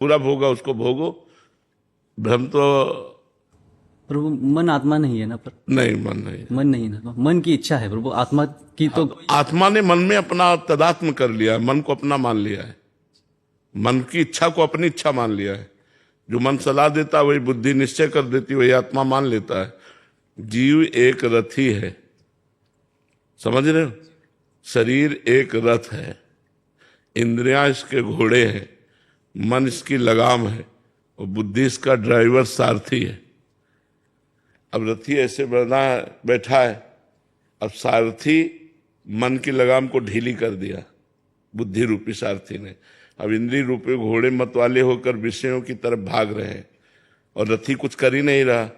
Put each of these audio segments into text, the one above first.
पूरा भोगा उसको भोगो। भ्रम तो प्रभु मन आत्मा नहीं है ना, पर नहीं, मन नहीं। मन नहीं है ना, मन की इच्छा है प्रभु, आत्मा की हाँ, तो आत्मा ने मन में अपना तदात्म कर लिया है, मन को अपना मान लिया है, मन की इच्छा को अपनी इच्छा मान लिया है। जो मन सलाह देता है वही बुद्धि निश्चय कर देती, वही आत्मा मान लेता है। जीव एक रथी है, समझ रहे हो? शरीर एक रथ है, इंद्रियां इसके घोड़े हैं, मन इसकी लगाम है और बुद्धि इसका ड्राइवर सारथी है। अब रथी ऐसे बैठा है, अब सारथी मन की लगाम को ढीली कर दिया बुद्धि रूपी सारथी ने। अब इंद्रिय रूपी घोड़े मत वाले होकर विषयों की तरफ भाग रहे हैं और रथी कुछ कर ही नहीं रहा।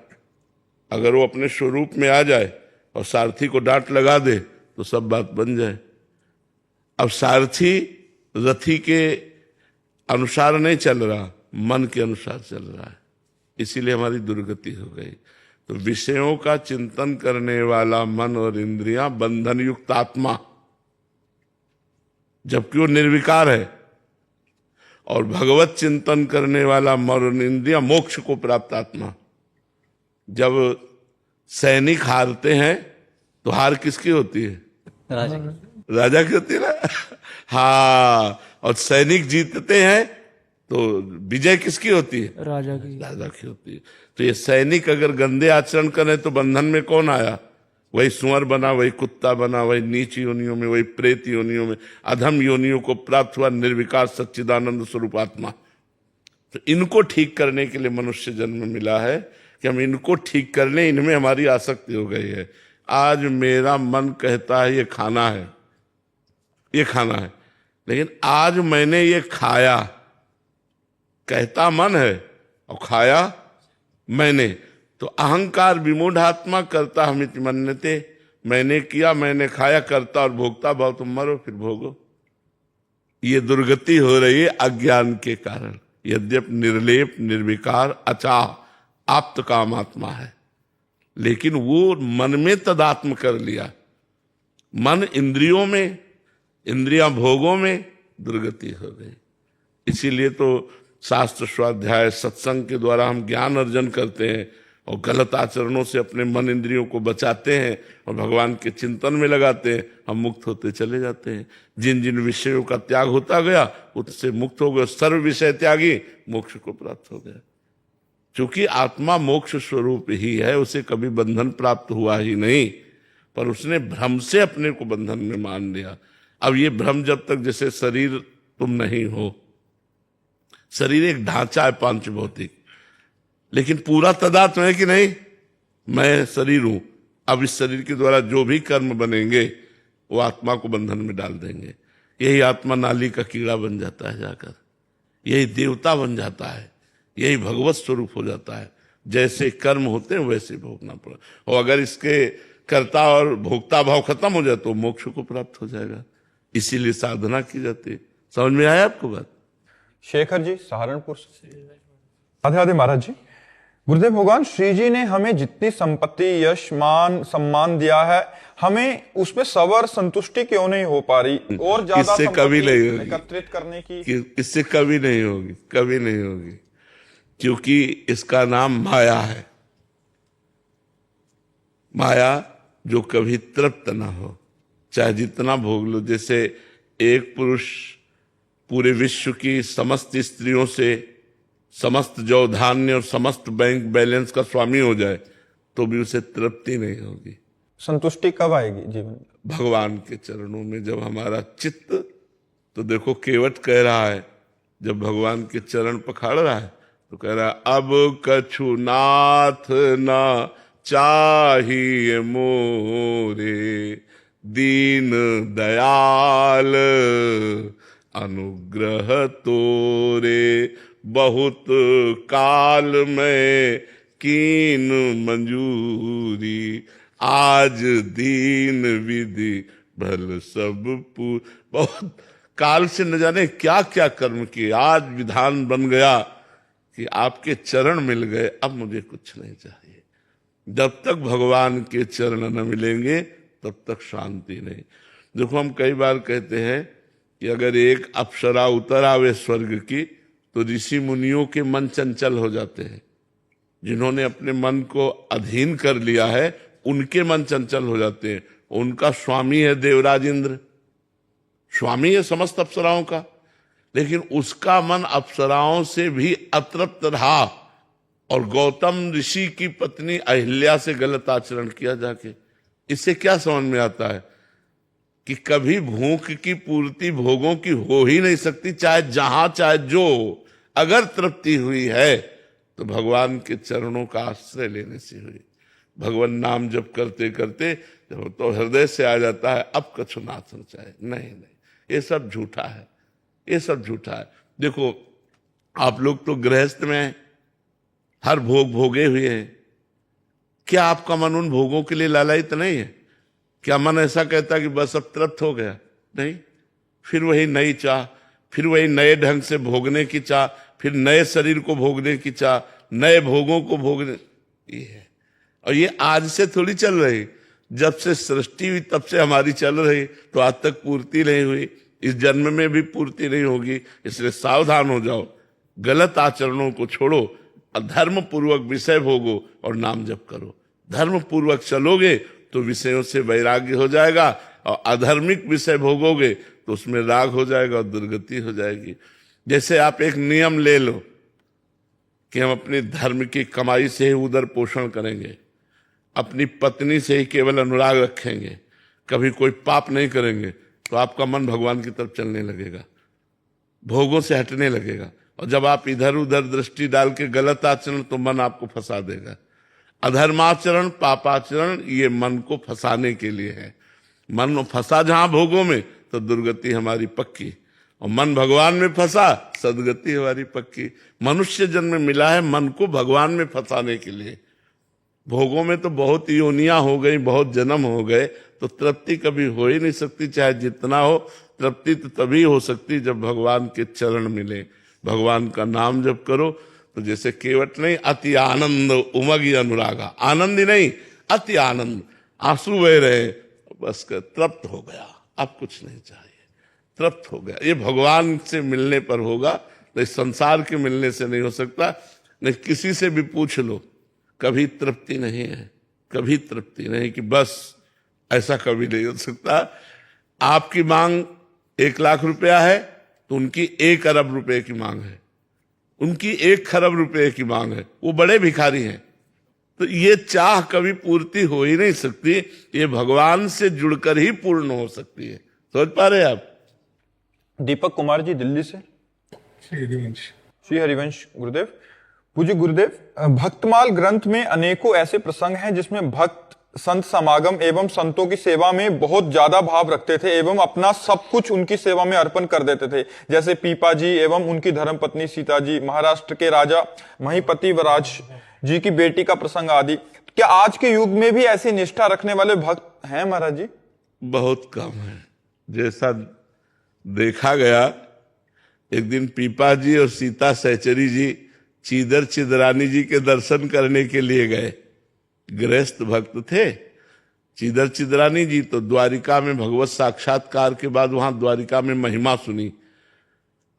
अगर वो अपने स्वरूप में आ जाए और सारथी को डांट लगा दे तो सब बात बन जाए। अब सारथी रथी के अनुसार नहीं चल रहा, मन के अनुसार चल रहा है, इसीलिए हमारी दुर्गति हो गई। तो विषयों का चिंतन करने वाला मन और इंद्रियां बंधन युक्त आत्मा, जबकि वो निर्विकार है, और भगवत चिंतन करने वाला मन और इंद्रियां मोक्ष को प्राप्त आत्मा। जब सैनिक हारते हैं तो हार किसकी होती है? राजा। राजा की होती है ना। हाँ, और सैनिक जीतते हैं तो विजय किसकी होती है? राजा की। राजा की होती है। तो ये सैनिक अगर गंदे आचरण करें तो बंधन में कौन आया? वही सुअर बना, वही कुत्ता बना, वही नीच योनियों में, वही प्रेत योनियों में, अधम योनियों को प्राप्त हुआ निर्विकार सच्चिदानंद स्वरूप आत्मा। तो इनको ठीक करने के लिए मनुष्य जन्म मिला है कि हम इनको ठीक कर लें। इनमें हमारी आसक्ति हो गई है। आज मेरा मन कहता है ये खाना है, ये खाना है, लेकिन आज मैंने ये खाया, कहता मन है और खाया मैंने, तो अहंकार विमूढ़ात्मा करता हमिति मन्यते, मैंने किया, मैंने खाया, करता और भोगता भाव, तुम मरो फिर भोगो। ये दुर्गति हो रही है अज्ञान के कारण। यद्यपि निर्लेप निर्विकार अचाह आप्त काम आत्मा है, लेकिन वो मन में तदात्म कर लिया। मन इंद्रियों में, इंद्रियां भोगों में, दुर्गति हो गई। इसीलिए तो शास्त्र स्वाध्याय सत्संग के द्वारा हम ज्ञान अर्जन करते हैं और गलत आचरणों से अपने मन इंद्रियों को बचाते हैं और भगवान के चिंतन में लगाते हैं। हम मुक्त होते चले जाते हैं। जिन जिन विषयों का त्याग होता गया उससे मुक्त हो गए। सर्व विषय त्यागी मोक्ष को प्राप्त हो गया। क्योंकि आत्मा मोक्ष स्वरूप ही है, उसे कभी बंधन प्राप्त हुआ ही नहीं, पर उसने भ्रम से अपने को बंधन में मान लिया। अब ये भ्रम जब तक, जैसे शरीर तुम नहीं हो, शरीर एक ढांचा है पांच भौतिक, लेकिन पूरा तदात्म है कि नहीं? मैं शरीर हूं। अब इस शरीर के द्वारा जो भी कर्म बनेंगे वो आत्मा को बंधन में डाल देंगे। यही आत्मा नाली का कीड़ा बन जाता है जाकर, यही देवता बन जाता है, यही भगवत स्वरूप हो जाता है। जैसे कर्म होते हैं वैसे भोगना पड़ा। और अगर इसके कर्ता और भोक्ता भाव खत्म हो जाए तो मोक्ष को प्राप्त हो जाएगा। इसीलिए साधना की जाती है। समझ में आया आपको बात? शेखर जी सहारनपुर से। राधे राधे महाराज जी। गुरुदेव भगवान श्री जी ने हमें जितनी संपत्ति, यश, मान, सम्मान दिया है, हमें उसमें सबर संतुष्टि क्यों नहीं हो पा रही? और ज्यादा इससे कभी नहीं होगी, एकत्रित करने की इससे कभी नहीं होगी, कभी नहीं होगी। क्योंकि इसका नाम माया है। माया जो कभी तृप्त ना हो, चाहे जितना भोग लो। जैसे एक पुरुष पूरे विश्व की समस्त स्त्रियों से समस्त जौ धान्य और समस्त बैंक बैलेंस का स्वामी हो जाए तो भी उसे तृप्ति नहीं होगी। संतुष्टि कब आएगी जीवन? भगवान के चरणों में जब हमारा चित्त, तो देखो केवट कह रहा है, जब भगवान के चरण पखाड़ रहा है तो कह रहा है, अब कछु नाथ ना चाहिए मोरे, दीन दयाल अनुग्रह तोरे, बहुत काल में कीन मंजूरी, आज दीन विधि भल सब पूर। बहुत काल से न जाने क्या क्या कर्म किए, आज विधान बन गया कि आपके चरण मिल गए, अब मुझे कुछ नहीं चाहिए। जब तक भगवान के चरण न मिलेंगे तब तक शांति नहीं। देखो हम कई बार कहते हैं कि अगर एक अप्सरा उतर आवे स्वर्ग की तो ऋषि मुनियों के मन चंचल हो जाते हैं। जिन्होंने अपने मन को अधीन कर लिया है उनके मन चंचल हो जाते हैं। उनका स्वामी है देवराज इंद्र, स्वामी है समस्त अप्सराओं का, लेकिन उसका मन अप्सराओं से भी अतृप्त रहा और गौतम ऋषि की पत्नी अहिल्या से गलत आचरण किया जाके। इससे क्या समझ में आता है कि कभी भूख की पूर्ति भोगों की हो ही नहीं सकती, चाहे जहां चाहे जो। अगर तृप्ति हुई है तो भगवान के चरणों का आश्रय लेने से हुई। भगवान नाम जप करते करते जब तो हृदय से आ जाता है अब कछु नाथ न चाहे। नहीं, ये सब झूठा है, ये सब झूठा है। देखो आप लोग तो गृहस्थ में हैं, हर भोग भोगे हुए हैं। क्या आपका मन उन भोगों के लिए लालायित नहीं है? क्या मन ऐसा कहता कि बस अब तृप्त हो गया? नहीं, फिर वही नई चाह, फिर वही नए ढंग से भोगने की चाह, फिर नए शरीर को भोगने की चाह, नए भोगों को भोगने। ये है, और ये आज से थोड़ी चल रही। जब से सृष्टि हुई तब से हमारी चल रही, तो आज तक पूर्ति नहीं हुई, इस जन्म में भी पूर्ति नहीं होगी। इसलिए सावधान हो जाओ, गलत आचरणों को छोड़ो, धर्म पूर्वक विषय भोगो और नाम जप करो। धर्म पूर्वक चलोगे तो विषयों से वैराग्य हो जाएगा, और अधर्मिक विषय भोगोगे तो उसमें राग हो जाएगा और दुर्गति हो जाएगी। जैसे आप एक नियम ले लो कि हम अपने धर्म की कमाई से ही उदर पोषण करेंगे, अपनी पत्नी से ही केवल अनुराग रखेंगे, कभी कोई पाप नहीं करेंगे, तो आपका मन भगवान की तरफ चलने लगेगा, भोगों से हटने लगेगा। और जब आप इधर उधर दृष्टि डाल के गलत आचरण, तो मन आपको फंसा देगा। अधर्माचरण पापाचरण ये मन को फंसाने के लिए है। मन फंसा जहां भोगों में तो दुर्गति हमारी पक्की, और मन भगवान में फंसा सदगति हमारी पक्की। मनुष्य जन्म मिला है मन को भगवान में फंसाने के लिए। भोगों में तो बहुत योनियां हो गई, बहुत जन्म हो गए, तो तृप्ति कभी हो ही नहीं सकती। चाहे जितना हो, तृप्ति तो तभी हो सकती जब भगवान के चरण मिले। भगवान का नाम जप करो तो जैसे केवट नहीं, अति आनंद उमगी अनुरागा, आनंद ही नहीं अति आनंद, आंसू बह रहे, बस कर तृप्त हो गया, अब कुछ नहीं चाहिए, तृप्त हो गया। ये भगवान से मिलने पर होगा, नहीं संसार के मिलने से नहीं हो सकता। नहीं किसी से भी पूछ लो, कभी तृप्ति नहीं है, कभी तृप्ति नहीं, कि बस ऐसा कभी नहीं हो सकता। आपकी मांग 1 लाख रुपया है तो उनकी 1 अरब रुपए की मांग है, उनकी 1 खरब रुपए की मांग है, वो बड़े भिखारी हैं। तो ये चाह कभी पूर्ति हो ही नहीं सकती, ये भगवान से जुड़कर ही पूर्ण हो सकती है। समझ पा रहे आप? दीपक कुमार जी दिल्ली से। श्री हरिवंश गुरुदेव। पूज्य गुरुदेव, भक्तमाल ग्रंथ में अनेकों ऐसे प्रसंग हैं जिसमें भक्त संत समागम एवं संतों की सेवा में बहुत ज्यादा भाव रखते थे एवं अपना सब कुछ उनकी सेवा में अर्पण कर देते थे। जैसे पीपा जी एवं उनकी धर्मपत्नी सीता जी, महाराष्ट्र के राजा महिपति वराज जी की बेटी का प्रसंग आदि। क्या आज के युग में भी ऐसी निष्ठा रखने वाले भक्त हैं महाराज जी? बहुत कम है। जैसा देखा गया, एक दिन पीपा जी और सीता सहचरी जी चीदर चिदरानी जी के दर्शन करने के लिए गए। गृहस्थ भक्त थे। चीदर चिदरानी जी तो द्वारिका में भगवत साक्षात्कार के बाद वहां द्वारिका में महिमा सुनी।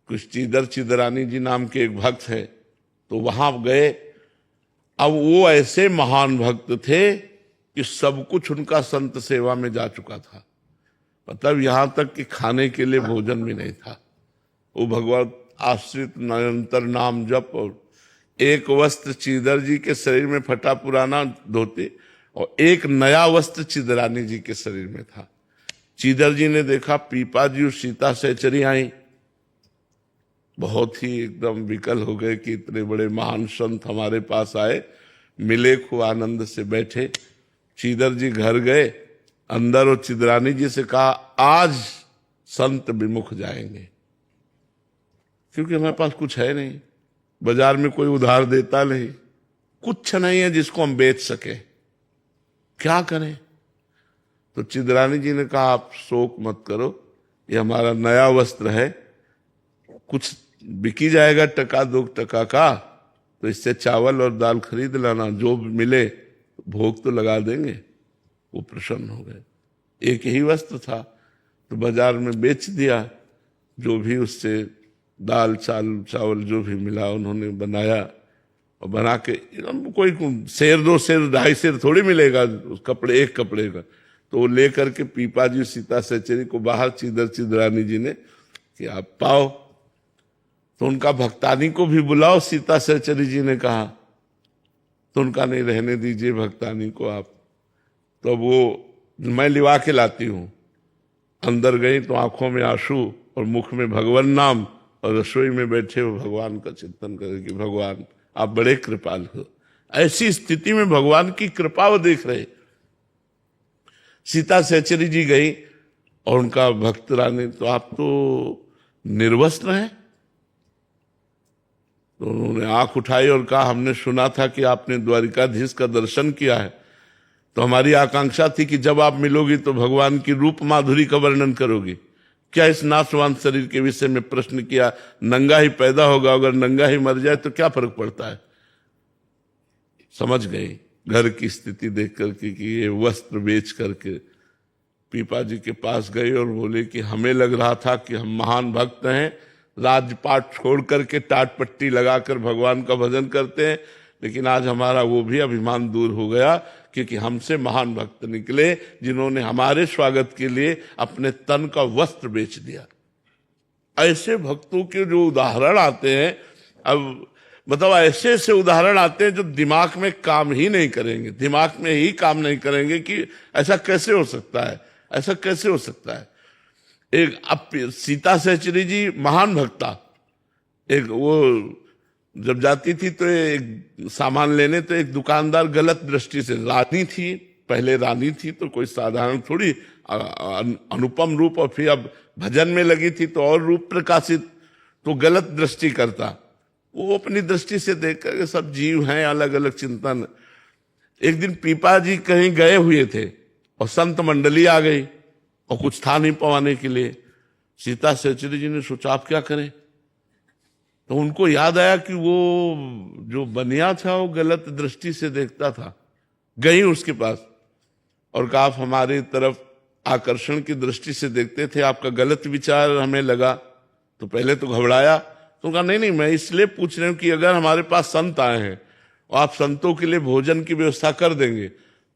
कुछ चीदर चिदरानी जी नाम के एक भक्त है, तो वहां गए। अब वो ऐसे महान भक्त थे कि सब कुछ उनका संत सेवा में जा चुका था। मतलब यहां तक कि खाने के लिए भोजन भी नहीं था। वो भगवत आश्रित निरंतर नाम जप, और एक वस्त्र चीदर जी के शरीर में फटा पुराना धोती और एक नया वस्त्र चिदरानी जी के शरीर में था। चीदर जी ने देखा पीपा जी और सीता सहचरी आई, बहुत ही एकदम विकल हो गए कि इतने बड़े महान संत हमारे पास आए। मिले, खूब आनंद से बैठे। चीदर जी घर गए अंदर, और चिदरानी जी से कहा आज संत विमुख जाएंगे, क्योंकि हमारे पास कुछ है नहीं, बाजार में कोई उधार देता नहीं, कुछ नहीं है जिसको हम बेच सके, क्या करें? तो चिदरानी जी ने कहा आप शोक मत करो, ये हमारा नया वस्त्र है, कुछ बिकी जाएगा 1-2 टका का, तो इससे चावल और दाल खरीद लाना, जो मिले भोग तो लगा देंगे। वो प्रसन्न हो गए। एक ही वस्त्र था तो बाजार में बेच दिया, जो भी उससे दाल चावल जो भी मिला उन्होंने बनाया, और बना के कोई सेर 2 सेर 2.5 सेर थोड़ी मिलेगा उस कपड़े, एक कपड़े का। तो वो लेकर के पीपा जी सीता सहचरी को बाहर चिदरानी जी ने कि आप पाओ, तो उनका भक्तानी को भी बुलाओ, सीता सहचरी जी ने कहा। तो उनका नहीं, रहने दीजिए भक्तानी को आप। तो वो मैं लिवा के लाती हूँ। अंदर गई तो आंखों में आंसू और मुख में भगवान नाम, और रसोई में बैठे हो भगवान का चिंतन करें कि भगवान आप बड़े कृपालु हो। ऐसी स्थिति में भगवान की कृपा वो देख रहे। सीता सहचरी जी गई और उनका भक्त रानी, तो आप तो निर्वस्त्र हैं। तो उन्होंने आंख उठाई और कहा, हमने सुना था कि आपने द्वारिकाधीश का दर्शन किया है, तो हमारी आकांक्षा थी कि जब आप मिलोगी तो भगवान की रूप माधुरी का वर्णन करोगी। क्या इस नाशवान शरीर के विषय में प्रश्न किया? नंगा ही पैदा होगा, अगर नंगा ही मर जाए तो क्या फर्क पड़ता है। समझ गई घर की स्थिति देख करके कि ये वस्त्र बेच करके पीपा जी के पास गए और बोले कि हमें लग रहा था कि हम महान भक्त हैं, राजपाट छोड़ करके टाट पट्टी लगाकर भगवान का भजन करते हैं, लेकिन आज हमारा वो भी अभिमान दूर हो गया, क्योंकि हमसे महान भक्त निकले जिन्होंने हमारे स्वागत के लिए अपने तन का वस्त्र बेच दिया। ऐसे भक्तों के जो उदाहरण आते हैं, अब मतलब ऐसे ऐसे उदाहरण आते हैं जो दिमाग में काम ही नहीं करेंगे, दिमाग में ही काम नहीं करेंगे कि ऐसा कैसे हो सकता है, ऐसा कैसे हो सकता है। एक अब सीता सहचरी जी महान भक्ता, एक वो जब जाती थी तो एक सामान लेने, तो एक दुकानदार गलत दृष्टि से, रानी थी, पहले रानी थी तो कोई साधारण थोड़ी, अनुपम रूप, और फिर अब भजन में लगी थी तो और रूप प्रकाशित, तो गलत दृष्टि करता। वो अपनी दृष्टि से देख कर सब जीव हैं, अलग अलग चिंतन। एक दिन पीपा जी कहीं गए हुए थे और संत मंडली आ गई और कुछ था नहीं पवाने के लिए। सीता सहचरी जी ने सोचा आप क्या करें, तो उनको याद आया कि वो जो बनिया था वो गलत दृष्टि से देखता था। गई उसके पास और कहा आप हमारी तरफ आकर्षण की दृष्टि से देखते थे, आपका गलत विचार हमें लगा। तो पहले तो घबराया, तो कहा नहीं मैं इसलिए पूछ रही हूँ कि अगर हमारे पास संत आए हैं और आप संतों के लिए भोजन की व्यवस्था कर देंगे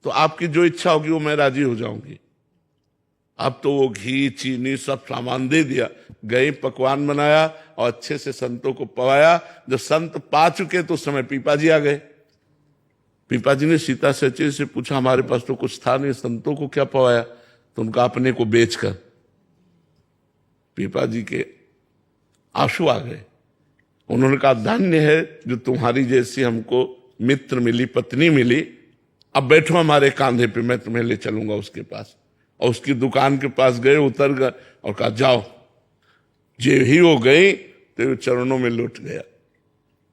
तो आपकी जो इच्छा होगी वो मैं राजी हो जाऊंगी। अब तो वो घी चीनी सब सामान दे दिया, गई पकवान बनाया और अच्छे से संतों को पवाया। जब संत पा चुके तो उस समय पीपा जी आ गए। पीपा जी ने सीता सहचरी से पूछा हमारे पास तो कुछ था नहीं, संतों को क्या पवाया? तो उनका अपने को बेचकर। पीपा जी के आंसू आ गए। उन्होंने कहा धन्य है जो तुम्हारी जैसी हमको मित्र मिली, पत्नी मिली। अब बैठो हमारे कांधे पे, मैं तुम्हें ले चलूंगा उसके पास। और उसकी दुकान के पास गए, उतर गए और कहा जाओ। जे ही वो गई तो चरणों में लौट गया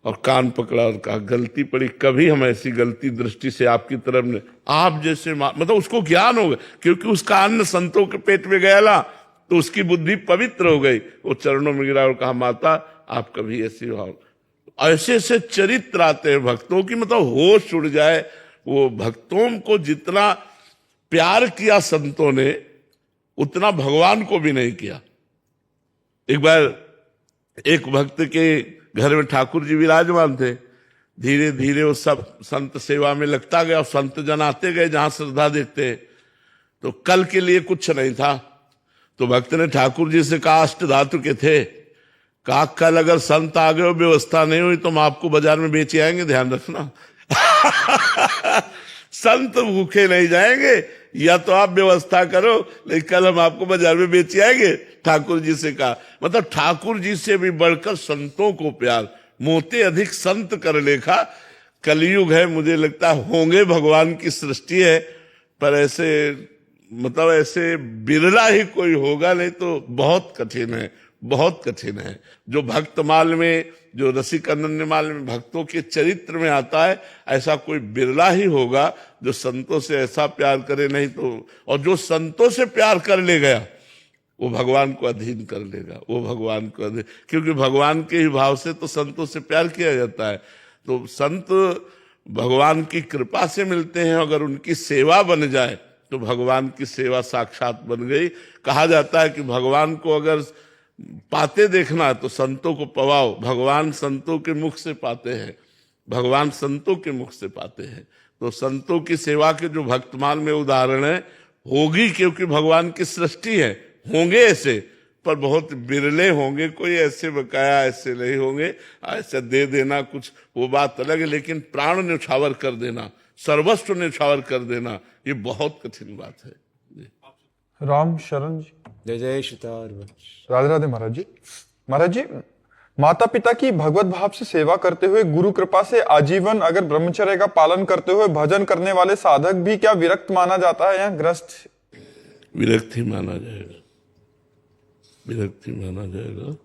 और कान पकड़ा और कहा गलती पड़ी, कभी हम ऐसी गलती दृष्टि से आपकी तरफ ने, आप जैसे मतलब उसको ज्ञान हो गया, क्योंकि उसका अन्न संतों के पेट में गया ना, तो उसकी बुद्धि पवित्र हो गई। वो चरणों में गिरा और कहा माता आप कभी ऐसी भाव। ऐसे ऐसे चरित्र आते हैं भक्तों की, मतलब होश उड़ जाए। वो भक्तों को जितना प्यार किया संतों ने उतना भगवान को भी नहीं किया। एक बार एक भक्त के घर में ठाकुर जी विराजमान थे। धीरे धीरे वो सब संत सेवा में लगता गया, संत जन आते गए जहां श्रद्धा देखते। तो कल के लिए कुछ नहीं था, तो भक्त ने ठाकुर जी से कहा, अष्ट धातु के थे, कहा कल अगर संत आ गए व्यवस्था नहीं हुई तो हम आपको बाजार में बेचे आएंगे, ध्यान रखना। संत भूखे नहीं जाएंगे, या तो आप व्यवस्था करो, लेकिन कल हम आपको बाजार में बेचे आएंगे, ठाकुर जी से कहा। मतलब ठाकुर जी से भी बढ़कर संतों को प्यार, मोते अधिक संत कर लेखा। कलयुग है, मुझे लगता है होंगे, भगवान की सृष्टि है, पर ऐसे मतलब ऐसे बिरला ही कोई होगा, नहीं तो बहुत कठिन है, बहुत कठिन है। जो भक्तमाल में, जो रसिक अनन्यमाल में भक्तों के चरित्र में आता है, ऐसा कोई बिरला ही होगा जो संतों से ऐसा प्यार करे। नहीं तो, और जो संतों से प्यार कर ले गया वो भगवान को अधीन कर लेगा, वो भगवान को अधीन, क्योंकि भगवान के ही भाव से तो संतों से प्यार किया जाता है। तो संत भगवान की कृपा से मिलते हैं, अगर उनकी सेवा बन जाए तो भगवान की सेवा साक्षात बन गई। कहा जाता है कि भगवान को अगर पाते देखना है तो संतों को पवाओ, भगवान संतों के मुख से पाते हैं, भगवान संतों के मुख से पाते हैं। तो संतों की सेवा के जो भक्तमाल में उदाहरण है, होगी क्योंकि भगवान की सृष्टि है, होंगे ऐसे, पर बहुत बिरले होंगे, कोई ऐसे बकाया ऐसे नहीं होंगे। ऐसा दे देना कुछ वो बात अलग है, लेकिन प्राण न्यौछावर कर देना, सर्वस्व न्यौछावर कर देना, ये बहुत कठिन बात है। राम शरण जी। जय जय सीतार। राधे राधे महाराज जी। महाराज जी, माता पिता की भगवत भाव से सेवा करते हुए गुरु कृपा से आजीवन अगर ब्रह्मचर्य का पालन करते हुए भजन करने वाले साधक भी क्या विरक्त माना जाता है या ग्रस्त? विरक्ति माना जाएगा, विरक्ति माना जाएगा।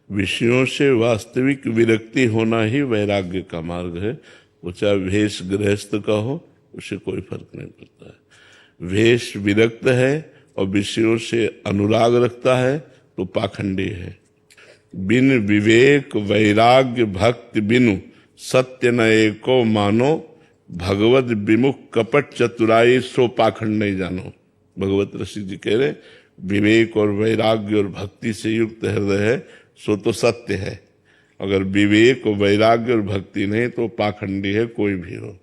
विषयों से वास्तविक विरक्ति होना ही वैराग्य का मार्ग है। वो चाहे भेष गृहस्थ का हो, उसे कोई फर्क नहीं पड़ता है। भेष विरक्त है और विषयों से अनुराग रखता है तो पाखंडी है। बिन विवेक वैराग्य भक्ति बिनु सत्य न एको मानो, भगवत विमुख कपट चतुराई सो पाखंड नहीं जानो। भगवत ऋषि जी कह रहे, विवेक और वैराग्य और भक्ति से युक्त हृदय है सो तो सत्य है, अगर विवेक और वैराग्य और भक्ति नहीं तो पाखंडी है कोई भी हो।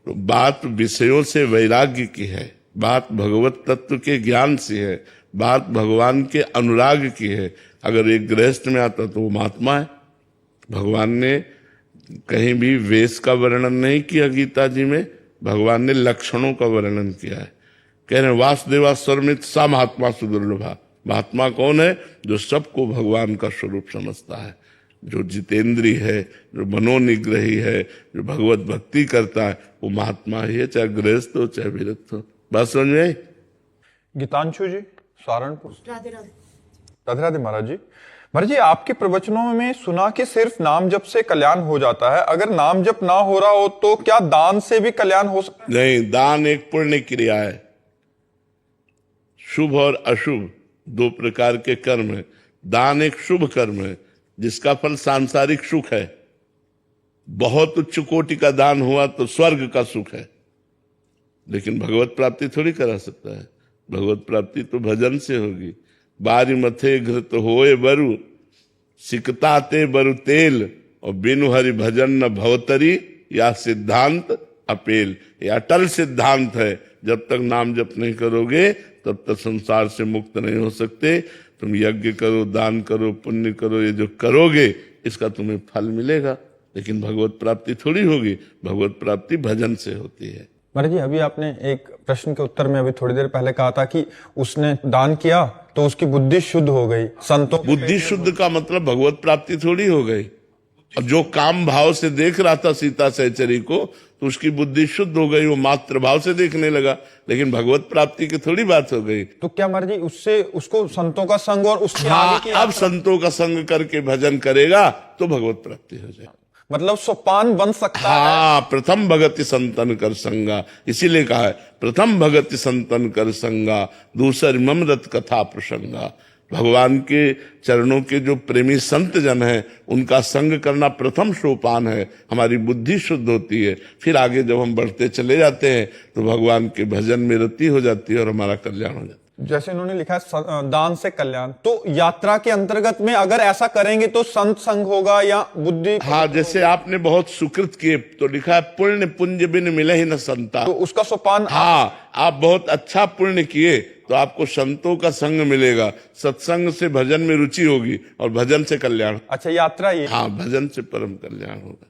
तो बात विषयों से वैराग्य की है, बात भगवत तत्व के ज्ञान से है, बात भगवान के अनुराग की है। अगर एक गृहस्थ में आता तो वो महात्मा है। भगवान ने कहीं भी वेश का वर्णन नहीं किया गीता जी में, भगवान ने लक्षणों का वर्णन किया है। कह रहे वासुदेवा सर्वमित सा महात्मा सुदुर्लभा। महात्मा कौन है? जो सबको भगवान का स्वरूप समझता है, जो जितेंद्री है, जो मनोनिग्रही है, जो भगवत भक्ति करता है, वो महात्मा ही है, चाहे गृहस्थ हो चाहे विरक्त हो। बात समझ में आई? गीतांशु जी सहारनपुर। राधे राधे। राधे राधे महाराज जी। महाराज जी, आपके प्रवचनों में सुना कि सिर्फ नाम जप से कल्याण हो जाता है। अगर नाम जप ना हो रहा हो तो क्या दान से भी कल्याण हो सकता है? नहीं, दान एक पुण्य क्रिया है। शुभ और अशुभ दो प्रकार के कर्म है। दान एक शुभ कर्म है जिसका फल सांसारिक सुख है। बहुत उच्च कोटि का दान हुआ तो स्वर्ग का सुख है, लेकिन भगवत प्राप्ति थोड़ी करा सकता है। भगवत प्राप्ति तो भजन से होगी। बारी मथे घृत होए बरु, सिकताते बरु तेल, और बिनु हरि भजन न भवतरी, या सिद्धांत अपेल। ये अटल सिद्धांत है। जब तक नाम जप नहीं करोगे तब तक संसार से मुक्त नहीं हो सकते। तुम यज्ञ करो, दान करो, पुण्य करो, ये जो करोगे इसका तुम्हें फल मिलेगा, लेकिन भगवत प्राप्ति थोड़ी होगी। भगवत प्राप्ति भजन से होती है। महाराज जी, अभी आपने एक प्रश्न के उत्तर में अभी थोड़ी देर पहले कहा था कि उसने दान किया तो उसकी बुद्धि शुद्ध हो गई। संतों बुद्धि शुद्ध का मतलब भगवत प्राप्ति थोड़ी हो गई। और जो काम भाव से देख रहा था सीता सहचरी को, तो उसकी बुद्धि शुद्ध हो गई, वो मात्र भाव से देखने लगा, लेकिन भगवत प्राप्ति की थोड़ी बात हो गई। तो क्या महाराज जी उससे उसको संतों का संग और उसके आगे की अब संतों का संग करके भजन करेगा तो भगवत प्राप्ति हो जाएगी। मतलब सोपान बन सकता है। हाँ, प्रथम भगति संतन कर संगा, इसीलिए कहा है प्रथम भगति संतन कर संगा, दूसर ममरत कथा प्रसंगा। भगवान के चरणों के जो प्रेमी संत जन हैं उनका संग करना प्रथम सोपान है। हमारी बुद्धि शुद्ध होती है, फिर आगे जब हम बढ़ते चले जाते हैं तो भगवान के भजन में रति हो जाती है और हमारा कल्याण हो जाता है। जैसे उन्होंने लिखा है दान से कल्याण, तो यात्रा के अंतर्गत में अगर ऐसा करेंगे तो संत संग होगा या बुद्धि? हाँ, जैसे आपने बहुत सुकृत किए तो लिखा है पुण्य पुंज बिन मिले ही न संता। तो उसका सोपान। हाँ, आप बहुत अच्छा पुण्य किए तो आपको संतों का संग मिलेगा, सत्संग से भजन में रुचि होगी और भजन से कल्याण। अच्छा, यात्रा ये। हाँ, भजन से परम कल्याण होगा।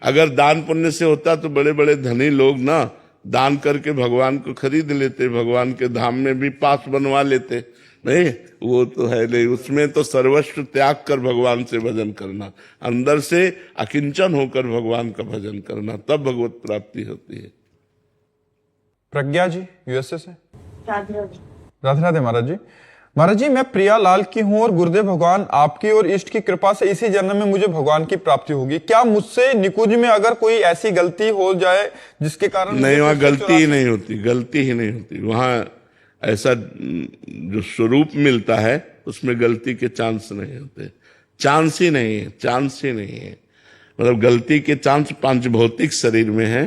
अगर दान पुण्य से होता तो बड़े बड़े धनी लोग ना दान करके भगवान को खरीद लेते, भगवान के धाम में भी पास बनवा लेते। नहीं, वो तो है नहीं। उसमें तो सर्वस्व त्याग कर भगवान से भजन करना, अंदर से अकिंचन होकर भगवान का भजन करना, तब भगवत प्राप्ति होती है। प्रज्ञा जी यूएसए से। राधे राधे। राधे राधे महाराज जी। महाराज जी, मैं प्रिया लाल की हूँ और गुरुदेव भगवान आपकी और इष्ट की कृपा से इसी जन्म में मुझे भगवान की प्राप्ति होगी। क्या मुझसे निकुंज में अगर कोई ऐसी गलती हो जाए जिसके कारण? नहीं, वहां गलती ही नहीं होती, गलती ही नहीं होती। वहां ऐसा जो स्वरूप मिलता है उसमें गलती के चांस नहीं होते। चांस ही नहीं है, चांस ही नहीं है। मतलब गलती के चांस पांच भौतिक शरीर में है,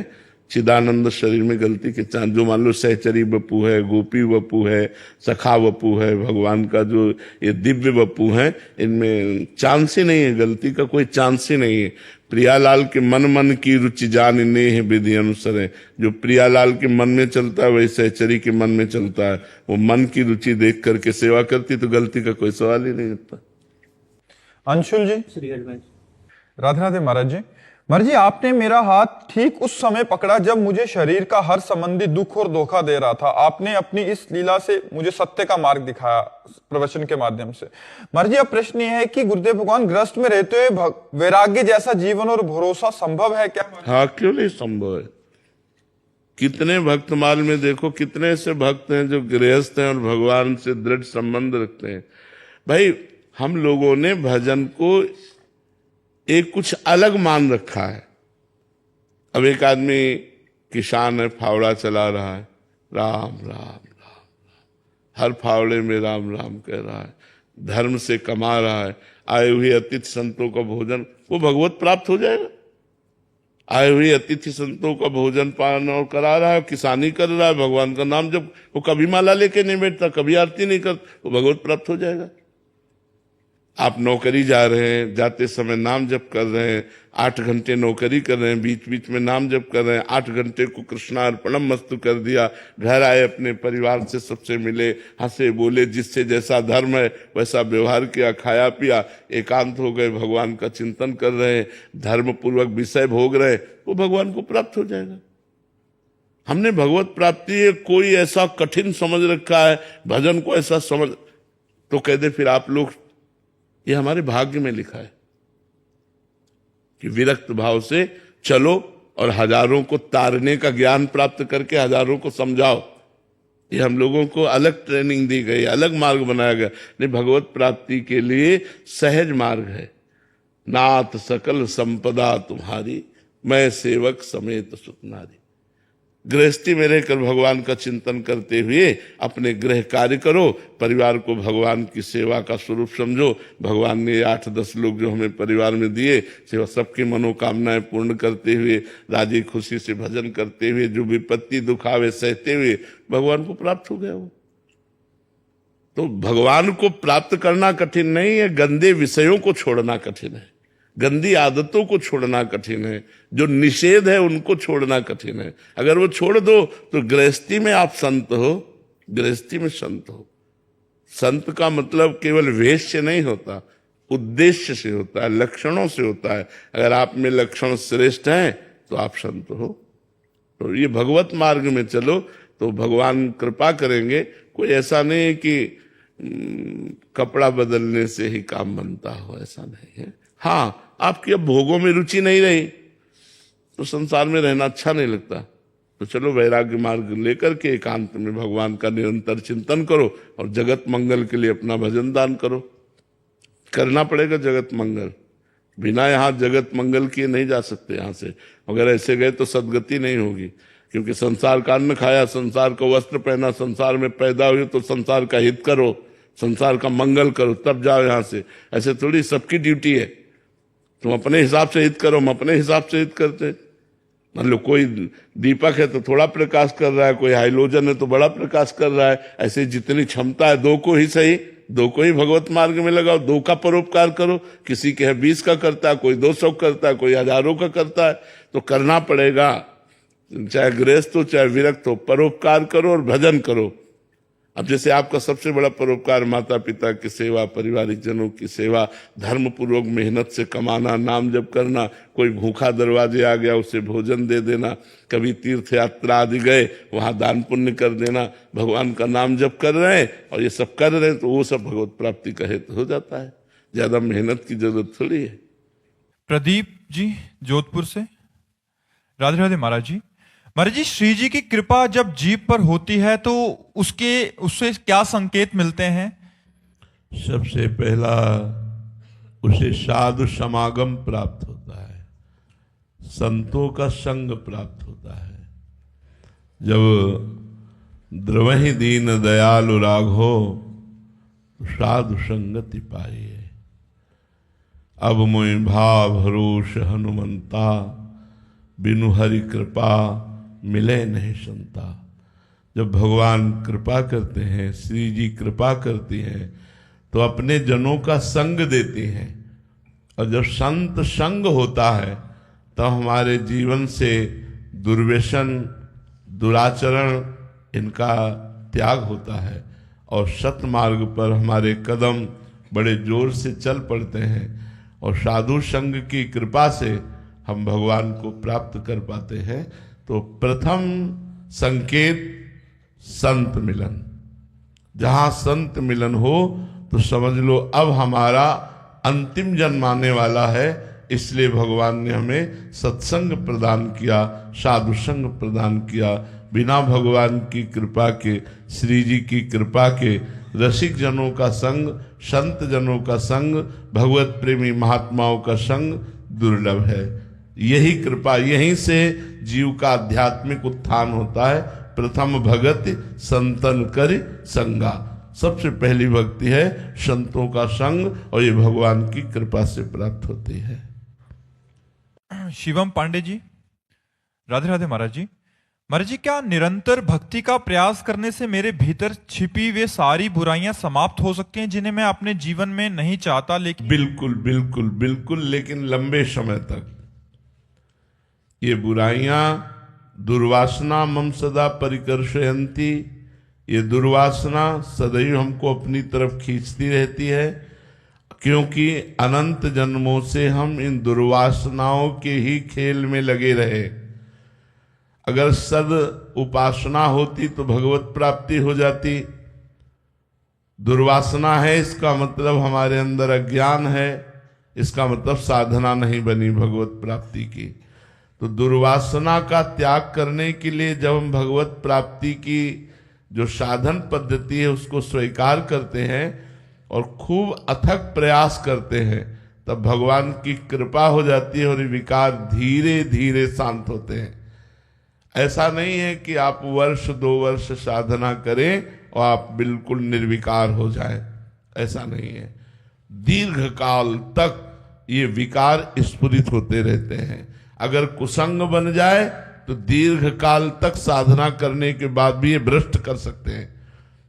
चिदानंद शरीर में गलती के चांस, जो मान लो सहचरी वपु है, गोपी वपु है, सखा वपु है, भगवान का जो ये दिव्य वपु है, इनमें चांस ही नहीं है, गलती का कोई चांस ही नहीं है। प्रियालाल के मन मन की रुचि जान नेह विधि अनुसर है, जो प्रियालाल के मन में चलता है वही सहचरी के मन में चलता है। वो मन की रुचि देख करके सेवा करती तो गलती का कोई सवाल ही नहीं होता। अंशुल जी। श्री एडवाइस। राधे राधे महाराज जी। महाराज जी, आपने मेरा हाथ ठीक उस समय पकड़ा जब मुझे शरीर का हर संबंधी दुख और धोखा दे रहा था। आपने अपनी इस लीला से मुझे सत्य का मार्ग दिखाया प्रवचन के माध्यम से। महाराज जी, अब प्रश्न यह है कि गुरुदेव भगवान ग्रस्त में रहते हुए वैराग्य जैसा जीवन और भरोसा संभव है क्या? हाँ, क्यों नहीं संभव है। कितने भक्तमाल में देखो, कितने ऐसे भक्त हैं जो गृहस्थ हैं और भगवान से दृढ़ संबंध रखते हैं। भाई, हम लोगों ने भजन को एक कुछ अलग मान रखा है। अब एक आदमी किसान है, फावड़ा चला रहा है, राम राम राम, हर फावड़े में राम राम कह रहा है, धर्म से कमा रहा है, आए हुए अतिथि संतों का भोजन, वो भगवत प्राप्त हो जाएगा। आए हुए अतिथि संतों का भोजन पान और करा रहा है, किसानी कर रहा है, भगवान का नाम जब, वो कभी माला लेके नहीं बैठता, कभी आरती नहीं करता, वो भगवत प्राप्त हो जाएगा। आप नौकरी जा रहे हैं, जाते समय नाम जप कर रहे हैं, 8 घंटे नौकरी कर रहे हैं, बीच बीच में नाम जप कर रहे हैं, 8 घंटे को कृष्णार्पणम मस्तु कर दिया, घर आए, अपने परिवार से सबसे मिले, हंसे बोले, जिससे जैसा धर्म है वैसा व्यवहार किया, खाया पिया, एकांत हो गए, भगवान का चिंतन कर रहे हैं, धर्म पूर्वक विषय भोग रहे हैं, वो भगवान को प्राप्त हो जाएगा। हमने भगवत प्राप्ति कोई ऐसा कठिन समझ रखा है, भजन को ऐसा समझ, तो कह दे फिर आप लोग, ये हमारे भाग्य में लिखा है कि विरक्त भाव से चलो और हजारों को तारने का ज्ञान प्राप्त करके हजारों को समझाओ। ये हम लोगों को अलग ट्रेनिंग दी गई, अलग मार्ग बनाया गया। नहीं, भगवत प्राप्ति के लिए सहज मार्ग है। नाथ सकल संपदा तुम्हारी, मैं सेवक समेत सुत नारी। गृहस्थी में रहकर भगवान का चिंतन करते हुए अपने गृह कार्य करो, परिवार को भगवान की सेवा का स्वरूप समझो। भगवान ने 8-10 लोग जो हमें परिवार में दिए, सेवा सबकी मनोकामनाएं पूर्ण करते हुए, राजी खुशी से भजन करते हुए, जो विपत्ति दुखावे सहते हुए भगवान को प्राप्त हो गया। वो तो भगवान को प्राप्त करना कठिन नहीं है, गंदे विषयों को छोड़ना कठिन है, गंदी आदतों को छोड़ना कठिन है, जो निषेध है उनको छोड़ना कठिन है। अगर वो छोड़ दो तो गृहस्थी में आप संत हो, गृहस्थी में संत हो। संत का मतलब केवल वेश से नहीं होता, उद्देश्य से होता है, लक्षणों से होता है। अगर आप में लक्षण श्रेष्ठ हैं तो आप संत हो। तो ये भगवत मार्ग में चलो तो भगवान कृपा करेंगे। कोई ऐसा नहीं है कि कपड़ा बदलने से ही काम बनता हो, ऐसा नहीं है। हाँ, आपकी अब भोगों में रुचि नहीं रही तो संसार में रहना अच्छा नहीं लगता, तो चलो वैराग्य मार्ग लेकर के एकांत में भगवान का निरंतर चिंतन करो और जगत मंगल के लिए अपना भजन दान करो। करना पड़ेगा जगत मंगल, बिना यहाँ जगत मंगल किए नहीं जा सकते यहाँ से। अगर ऐसे गए तो सदगति नहीं होगी, क्योंकि संसार का अन्न खाया, संसार का वस्त्र पहना, संसार में पैदा हुए तो संसार का हित करो, संसार का मंगल करो, तब जाओ यहाँ से। ऐसे थोड़ी सबकी ड्यूटी है, तुम अपने हिसाब से हित करो, हम अपने हिसाब से हित करते। मान लो कोई दीपक है तो थोड़ा प्रकाश कर रहा है, कोई हाइलोजन है तो बड़ा प्रकाश कर रहा है। ऐसे जितनी क्षमता है, 2 को ही सही, 2 को ही भगवत मार्ग में लगाओ, 2 का परोपकार करो। किसी के 20 का करता है, कोई 200 करता है, कोई हजारों का करता है, तो करना पड़ेगा। चाहे गृहस्थ हो चाहे विरक्त हो, परोपकार करो और भजन करो। अब जैसे आपका सबसे बड़ा परोपकार माता पिता की सेवा, पारिवारिक जनों की सेवा, धर्म पूर्वक मेहनत से कमाना, नाम जप करना, कोई भूखा दरवाजे आ गया उसे भोजन दे देना, कभी तीर्थ यात्रा आदि गए वहां दान पुण्य कर देना, भगवान का नाम जप कर रहे हैं और ये सब कर रहे हैं, तो वो सब भगवत प्राप्ति का हेतु हो जाता है। ज्यादा मेहनत की जरूरत थोड़ी है। प्रदीप जी जोधपुर से। राधे राधे महाराज जी। महाराज जी, श्री जी की कृपा जब जीव पर होती है तो उससे क्या संकेत मिलते हैं? सबसे पहला उसे साधु समागम प्राप्त होता है, संतों का संग प्राप्त होता है। जब द्रवहि दीन दयालु राघो साधु संगति पाइए। अब मोहि भाव भरोस हनुमंता, बिनु हरि कृपा मिले नहीं संता। जब भगवान कृपा करते हैं, श्री जी कृपा करती हैं, तो अपने जनों का संग देती हैं। और जब संत संग होता है तो हमारे जीवन से दुर्व्यसन, दुराचरण इनका त्याग होता है और सतमार्ग पर हमारे कदम बड़े जोर से चल पड़ते हैं और साधु संग की कृपा से हम भगवान को प्राप्त कर पाते हैं। तो प्रथम संकेत संत मिलन। जहां संत मिलन हो तो समझ लो अब हमारा अंतिम जन्म आने वाला है। इसलिए भगवान ने हमें सत्संग प्रदान किया, साधु संग प्रदान किया। बिना भगवान की कृपा के, श्री जी की कृपा के, रसिक जनों का संग, संत जनों का संग, भगवत प्रेमी महात्माओं का संग दुर्लभ है। यही कृपा, यहीं से जीव का आध्यात्मिक उत्थान होता है। प्रथम भगति संतन कर संगा। सबसे पहली भक्ति है संतों का संग और ये भगवान की कृपा से प्राप्त होती है। शिवम पांडे जी, राधे राधे महाराज जी। महाराज जी, क्या निरंतर भक्ति का प्रयास करने से मेरे भीतर छिपी वे सारी बुराइयां समाप्त हो सकती हैं जिन्हें मैं अपने जीवन में नहीं चाहता? लेकिन बिल्कुल बिल्कुल बिल्कुल, लेकिन लंबे समय तक। ये बुराइयां दुर्वासना मम सदा परिकर्षयन्ति, ये दुर्वासना सदैव हमको अपनी तरफ खींचती रहती है, क्योंकि अनंत जन्मों से हम इन दुर्वासनाओं के ही खेल में लगे रहे। अगर सद उपासना होती तो भगवत प्राप्ति हो जाती। दुर्वासना है इसका मतलब हमारे अंदर अज्ञान है, इसका मतलब साधना नहीं बनी भगवत प्राप्ति की। तो दुर्वासना का त्याग करने के लिए जब हम भगवत प्राप्ति की जो साधन पद्धति है उसको स्वीकार करते हैं और खूब अथक प्रयास करते हैं, तब भगवान की कृपा हो जाती है और ये विकार धीरे धीरे शांत होते हैं। ऐसा नहीं है कि आप वर्ष 2 वर्ष साधना करें और आप बिल्कुल निर्विकार हो जाएं, ऐसा नहीं है। दीर्घ काल तक ये विकार स्फुरित होते रहते हैं। अगर कुसंग बन जाए तो दीर्घ काल तक साधना करने के बाद भी ये भ्रष्ट कर सकते हैं।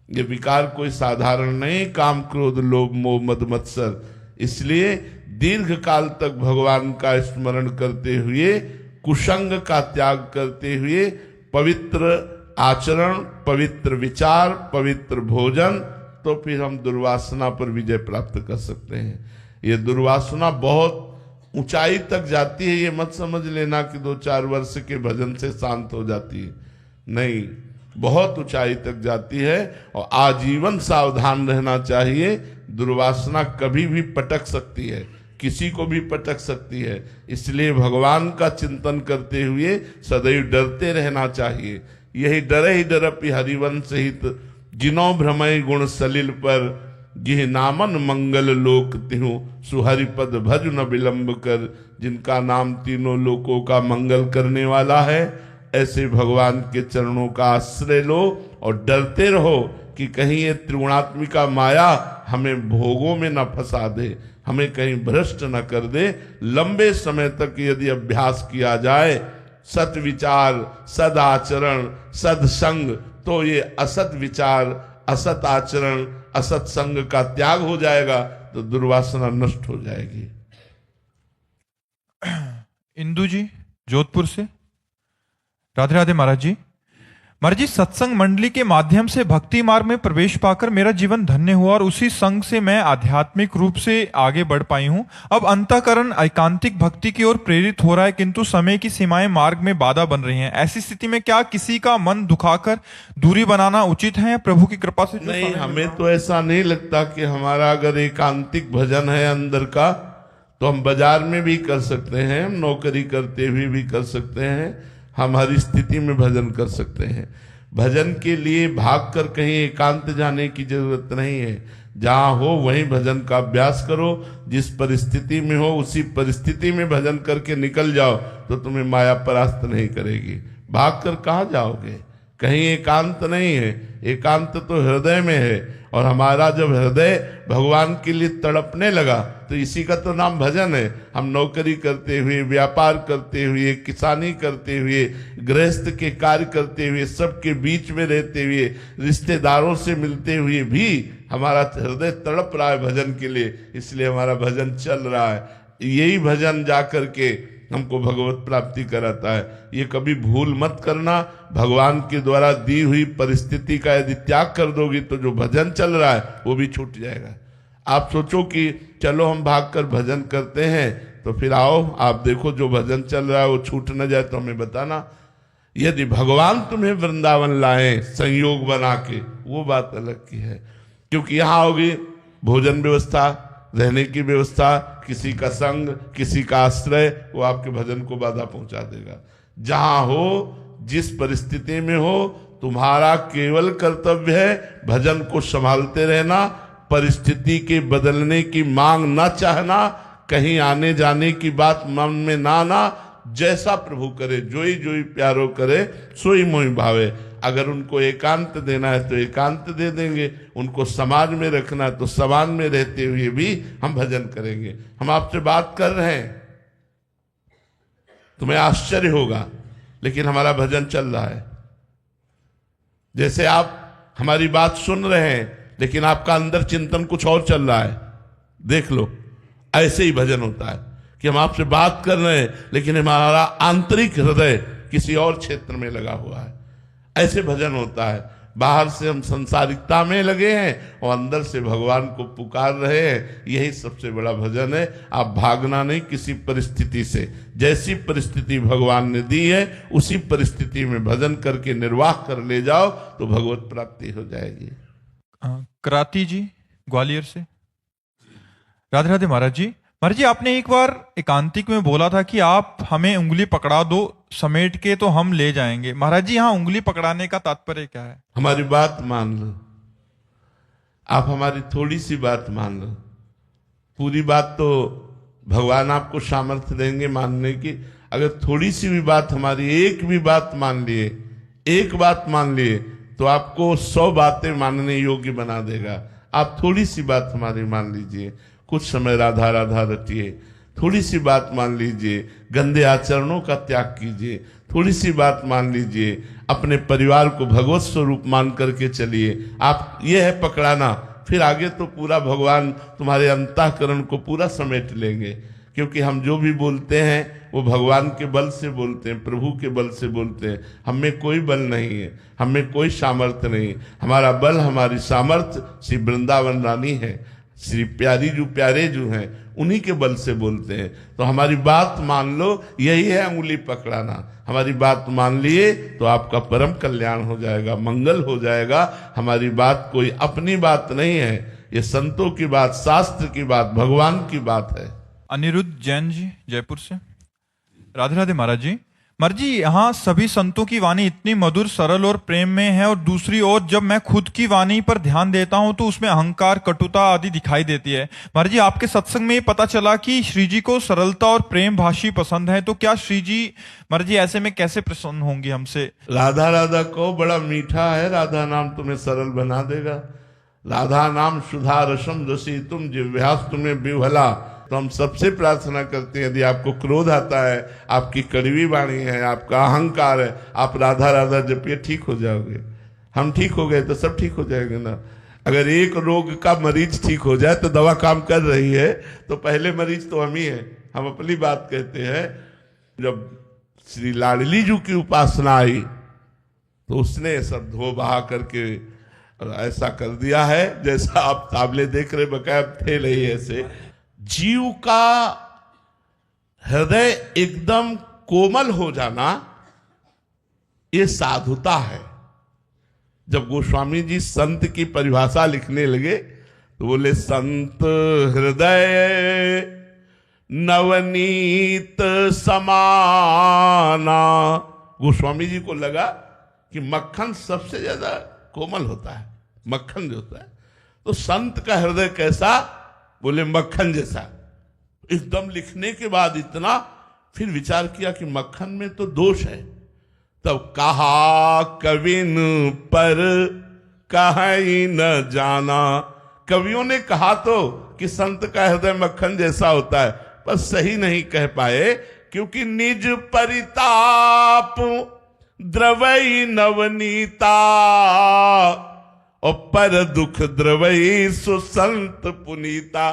ये विकार कोई साधारण नहीं, काम क्रोध लोभ मोह मद मत्सर। इसलिए दीर्घ काल तक भगवान का स्मरण करते हुए, कुसंग का त्याग करते हुए, पवित्र आचरण, पवित्र विचार, पवित्र भोजन, तो फिर हम दुर्वासना पर विजय प्राप्त कर सकते हैं। ये दुर्वासना बहुत ऊंचाई तक जाती है। ये मत समझ लेना कि 2-4 वर्ष के भजन से शांत हो जाती है, नहीं, बहुत ऊंचाई तक जाती है और आजीवन सावधान रहना चाहिए। दुर्वासना कभी भी पटक सकती है, किसी को भी पटक सकती है। इसलिए भगवान का चिंतन करते हुए सदैव डरते रहना चाहिए। यही डरे ही डरपि हरिवंश हित, जिनो भ्रमय गुण सलिल पर, जिह नामन मंगल लोक तिहु, सुहरिपद भज न विलंब कर। जिनका नाम तीनों लोकों का मंगल करने वाला है, ऐसे भगवान के चरणों का आश्रय लो और डरते रहो कि कहीं ये त्रिगुणात्मिका माया हमें भोगों में न फंसा दे, हमें कहीं भ्रष्ट न कर दे। लंबे समय तक यदि अभ्यास किया जाए, सत विचार, सद आचरण, सत्संग, तो ये असत विचार, असत आचरण, असत संग का त्याग हो जाएगा, तो दुर्वासना नष्ट हो जाएगी। इंदु जी, जोधपुर से, राधे राधे महाराज जी। महाराज जी, सत्संग मंडली के माध्यम से भक्ति मार्ग में प्रवेश पाकर मेरा जीवन धन्य हुआ और उसी संग से मैं आध्यात्मिक रूप से आगे बढ़ पाई हूं। अब अंतःकरण एकांतिक भक्ति की ओर प्रेरित हो रहा है, किंतु समय की सीमाएं मार्ग में बाधा बन रही हैं। ऐसी स्थिति में क्या किसी का मन दुखाकर दूरी बनाना उचित है? प्रभु की कृपा से नहीं, हमें तो ऐसा नहीं लगता कि हमारा अगर एकांतिक भजन है अंदर का, तो हम बाजार में भी कर सकते हैं, हम नौकरी करते हुए भी कर सकते हैं, हम हर स्थिति में भजन कर सकते हैं। भजन के लिए भागकर कहीं एकांत जाने की जरूरत नहीं है। जहां हो वहीं भजन का अभ्यास करो। जिस परिस्थिति में हो उसी परिस्थिति में भजन करके निकल जाओ, तो तुम्हें माया परास्त नहीं करेगी। भागकर कहाँ जाओगे? कहीं एकांत नहीं है, एकांत तो हृदय में है। और हमारा जब हृदय भगवान के लिए तड़पने लगा, तो इसी का तो नाम भजन है। हम नौकरी करते हुए, व्यापार करते हुए, किसानी करते हुए, गृहस्थ के कार्य करते हुए, सबके बीच में रहते हुए, रिश्तेदारों से मिलते हुए भी हमारा हृदय तड़प रहा है भजन के लिए, इसलिए हमारा भजन चल रहा है। यही भजन जा करके हमको भगवत प्राप्ति कराता है। ये कभी भूल मत करना, भगवान के द्वारा दी हुई परिस्थिति का यदि त्याग कर दोगी तो जो भजन चल रहा है वो भी छूट जाएगा। आप सोचो कि चलो हम भागकर भजन करते हैं, तो फिर आओ आप देखो जो भजन चल रहा है वो छूट न जाए तो हमें बताना। यदि भगवान तुम्हें वृंदावन लाए संयोग बना के, वो बात अलग की है, क्योंकि यहाँ होगी भोजन व्यवस्था, रहने की व्यवस्था, किसी का संग, किसी का आश्रय, वो आपके भजन को बाधा पहुंचा देगा। जहां हो, जिस परिस्थिति में हो, तुम्हारा केवल कर्तव्य है भजन को संभालते रहना, परिस्थिति के बदलने की मांग ना चाहना, कहीं आने जाने की बात मन में ना आना। जैसा प्रभु करे, जोई जोई प्यारो करे, सोई मोहि भावे। अगर उनको एकांत देना है तो एकांत दे देंगे, उनको समाज में रखना है तो समाज में रहते हुए भी हम भजन करेंगे। हम आपसे बात कर रहे हैं, तुम्हें आश्चर्य होगा, लेकिन हमारा भजन चल रहा है। जैसे आप हमारी बात सुन रहे हैं लेकिन आपका अंदर चिंतन कुछ और चल रहा है, देख लो, ऐसे ही भजन होता है कि हम आपसे बात कर रहे हैं लेकिन हमारा आंतरिक हृदय किसी और क्षेत्र में लगा हुआ है। ऐसे भजन होता है। बाहर से हम संसारिकता में लगे हैं और अंदर से भगवान को पुकार रहे हैं, यही सबसे बड़ा भजन है। आप भागना नहीं किसी परिस्थिति से, जैसी परिस्थिति भगवान ने दी है उसी परिस्थिति में भजन करके निर्वाह कर ले जाओ तो भगवत प्राप्ति हो जाएगी। कराती जी ग्वालियर से। राधे राधे महाराज जी। महाराज जी, आपने एक बार एकांतिक में बोला था कि आप हमें उंगली पकड़ा दो समेट के तो हम ले जाएंगे। महाराज जी, यहाँ उंगली पकड़ाने का तात्पर्य क्या है? हमारी बात मान लो, आप हमारी थोड़ी सी बात मान लो, पूरी बात तो भगवान आपको सामर्थ्य देंगे मानने की। अगर थोड़ी सी भी बात हमारी, एक भी बात मान लिए, एक बात मान लिए तो आपको 100 बातें मानने योग्य बना देगा। आप थोड़ी सी बात हमारी मान लीजिए, कुछ समय राधा राधा रटिए, थोड़ी सी बात मान लीजिए, गंदे आचरणों का त्याग कीजिए, थोड़ी सी बात मान लीजिए, अपने परिवार को भगवत स्वरूप मान करके चलिए। आप ये है पकड़ाना, फिर आगे तो पूरा भगवान तुम्हारे अंतःकरण को पूरा समेट लेंगे, क्योंकि हम जो भी बोलते हैं वो भगवान के बल से बोलते हैं, प्रभु के बल से बोलते हैं। हम में कोई बल नहीं है, हम में कोई सामर्थ्य नहीं। हमारा बल, हमारी सामर्थ्य श्री वृंदावन रानी है, श्री प्यारी जो प्यारे जो हैं उन्हीं के बल से बोलते हैं। तो हमारी बात मान लो, यही है उंगली पकड़ाना। हमारी बात मान लिए तो आपका परम कल्याण हो जाएगा, मंगल हो जाएगा। हमारी बात कोई अपनी बात नहीं है, ये संतों की बात, शास्त्र की बात, भगवान की बात है। अनिरुद्ध जैन जी जयपुर से। राधे राधे महाराज जी। महाराज जी, यहाँ सभी संतों की वाणी इतनी मधुर, सरल और प्रेम में है, और दूसरी ओर जब मैं खुद की वाणी पर ध्यान देता हूँ तो उसमें अहंकार, कटुता आदि दिखाई देती है। महाराज जी, आपके सत्संग में ये पता चला कि श्री जी को सरलता और प्रेम भाषी पसंद है, तो क्या श्री जी महाराज जी ऐसे में कैसे प्रसन्न होंगे हमसे? राधा राधा को बड़ा मीठा है, राधा नाम तुम्हें सरल बना देगा। राधा नाम सुधा रसम रसी तुम जिह्वास तुम्हें विह्वला। तो हम सबसे प्रार्थना करते हैं, यदि आपको क्रोध आता है, आपकी कड़वी वाणी है, आपका अहंकार है, आप राधा राधा जपिए, ठीक हो जाओगे। हम ठीक हो गए तो सब ठीक हो जाएगा ना। अगर एक रोग का मरीज ठीक हो जाए तो दवा काम कर रही है, तो पहले मरीज तो हम ही हैं। हम अपनी बात कहते हैं। जब श्री लाडली जी की उपासना आई तो उसने सब धो बहा करके ऐसा कर दिया है, जैसा आप ताबले देख रहे बकाया थे नहीं। ऐसे जीव का हृदय एकदम कोमल हो जाना, ये साधुता है। जब गोस्वामी जी संत की परिभाषा लिखने लगे तो बोले, संत हृदय नवनीत समाना। गोस्वामी जी को लगा कि मक्खन सबसे ज्यादा कोमल होता है, मक्खन जो होता है। तो संत का हृदय कैसा? बोले मक्खन जैसा। एकदम लिखने के बाद इतना, फिर विचार किया कि मक्खन में तो दोष है। तब कहा कविन पर कहीं न जाना। कवियों ने कहा तो कि संत का हृदय मक्खन जैसा होता है, पर सही नहीं कह पाए, क्योंकि निज परिताप द्रवई नवनीता, और पर दुख द्रवई सुसंत पुनीता।